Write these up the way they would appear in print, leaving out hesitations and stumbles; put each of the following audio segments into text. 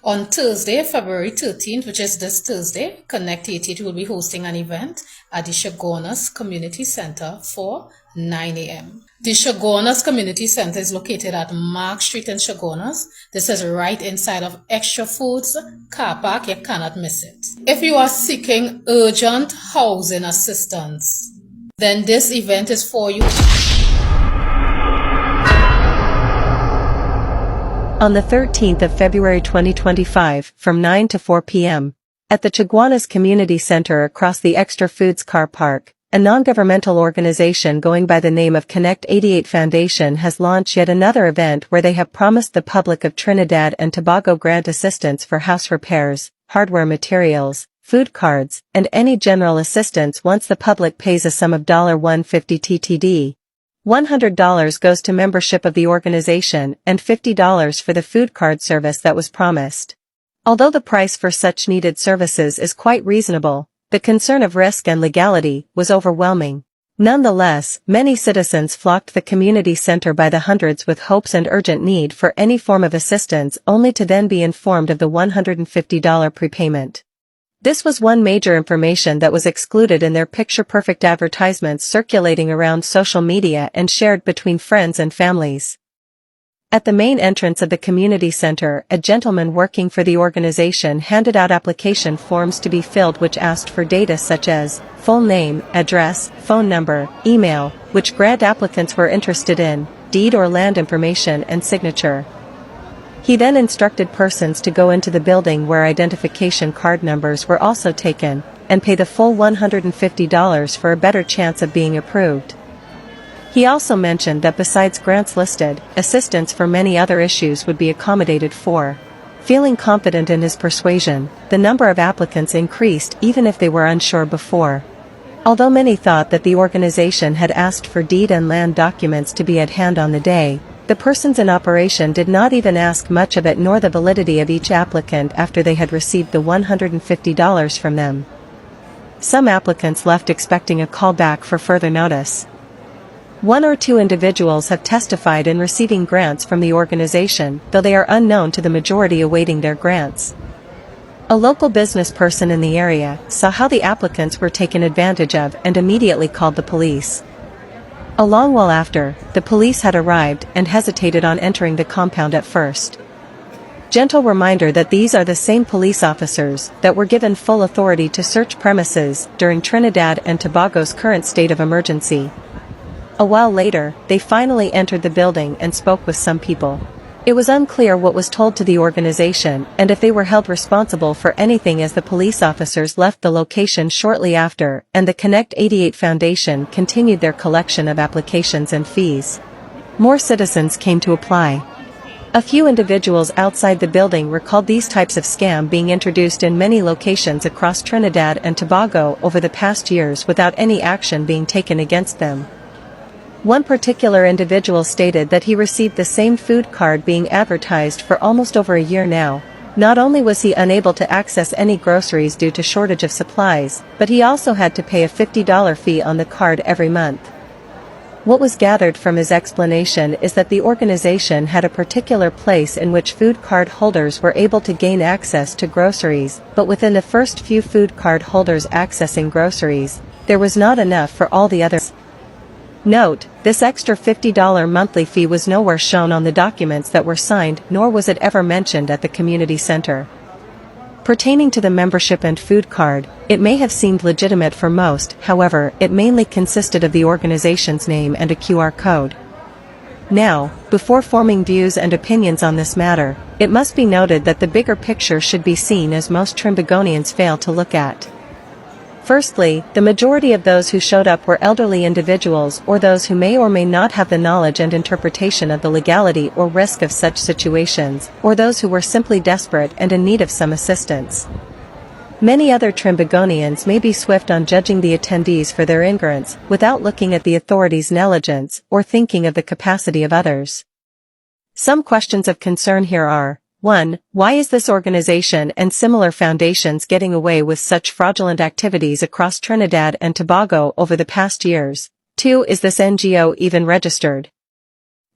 On Thursday, February 13th, which is this Thursday, Connect 88 will be hosting an event at the Chaguanas Community Center for 9 a.m. The Chaguanas Community Center is located at Mark Street in Chaguanas. This is right inside of Extra Foods car park. You cannot miss it. If you are seeking urgent housing assistance, then this event is for you. On the 13th of February 2025 from 9 to 4 p.m. at the Chaguanas Community Center across the Extra Foods car park, a non-governmental organization going by the name of Connect 88 Foundation has launched yet another event where they have promised the public of Trinidad and Tobago grant assistance for house repairs, hardware materials, food cards, and any general assistance once the public pays a sum of $150 TTD. $100 goes to membership of the organization and $50 for the food card service that was promised. Although the price for such needed services is quite reasonable, the concern of risk and legality was overwhelming. Nonetheless, many citizens flocked the community center by the hundreds with hopes and urgent need for any form of assistance only to then be informed of the $150 prepayment. This was one major information that was excluded in their picture-perfect advertisements circulating around social media and shared between friends and families. At the main entrance of the community center, a gentleman working for the organization handed out application forms to be filled which asked for data such as full name, address, phone number, email, which grant applicants were interested in, deed or land information and signature. He then instructed persons to go into the building where identification card numbers were also taken, and pay the full $150 for a better chance of being approved. He also mentioned that besides grants listed, assistance for many other issues would be accommodated for. Feeling confident in his persuasion, the number of applicants increased even if they were unsure before. Although many thought that the organization had asked for deed and land documents to be at hand on the day, the persons in operation did not even ask much of it nor the validity of each applicant after they had received the $150 from them. Some applicants left expecting a call back for further notice. One or two individuals have testified in receiving grants from the organization, though they are unknown to the majority awaiting their grants. A local business person in the area saw how the applicants were taken advantage of and immediately called the police. A long while after, the police had arrived and hesitated on entering the compound at first. Gentle reminder that these are the same police officers that were given full authority to search premises during Trinidad and Tobago's current state of emergency. A while later, they finally entered the building and spoke with some people. It was unclear what was told to the organization and if they were held responsible for anything as the police officers left the location shortly after and the Connect 88 Foundation continued their collection of applications and fees. More citizens came to apply. A few individuals outside the building recalled these types of scam being introduced in many locations across Trinidad and Tobago over the past years without any action being taken against them. One particular individual stated that he received the same food card being advertised for almost over a year now. Not only was he unable to access any groceries due to shortage of supplies, but he also had to pay a $50 fee on the card every month. What was gathered from his explanation is that the organization had a particular place in which food card holders were able to gain access to groceries, but within the first few food card holders accessing groceries, there was not enough for all the others. Note, this extra $50 monthly fee was nowhere shown on the documents that were signed, nor was it ever mentioned at the community center. Pertaining to the membership and food card, it may have seemed legitimate for most, however, it mainly consisted of the organization's name and a QR code. Now, before forming views and opinions on this matter, it must be noted that the bigger picture should be seen as most Trimbagonians fail to look at. Firstly, the majority of those who showed up were elderly individuals or those who may or may not have the knowledge and interpretation of the legality or risk of such situations, or those who were simply desperate and in need of some assistance. Many other Trimbagonians may be swift on judging the attendees for their ignorance, without looking at the authorities' negligence or thinking of the capacity of others. Some questions of concern here are: 1. Why is this organization and similar foundations getting away with such fraudulent activities across Trinidad and Tobago over the past years? 2. Is this NGO even registered?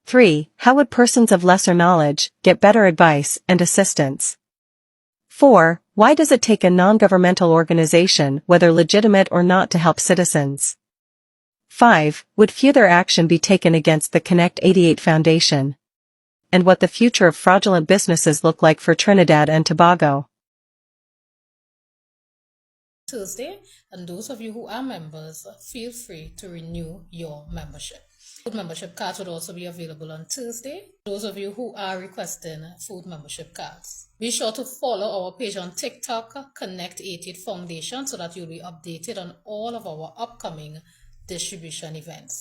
3. How would persons of lesser knowledge get better advice and assistance? 4. Why does it take a non-governmental organization, whether legitimate or not, to help citizens? 5. Would further action be taken against the Connect 88 Foundation? And what the future of fraudulent businesses look like for Trinidad and Tobago? Thursday, and those of you who are members, feel free to renew your membership. Food membership cards would also be available on Thursday. Those of you who are requesting food membership cards, be sure to follow our page on TikTok, Connect 88 Foundation, so that you'll be updated on all of our upcoming distribution events.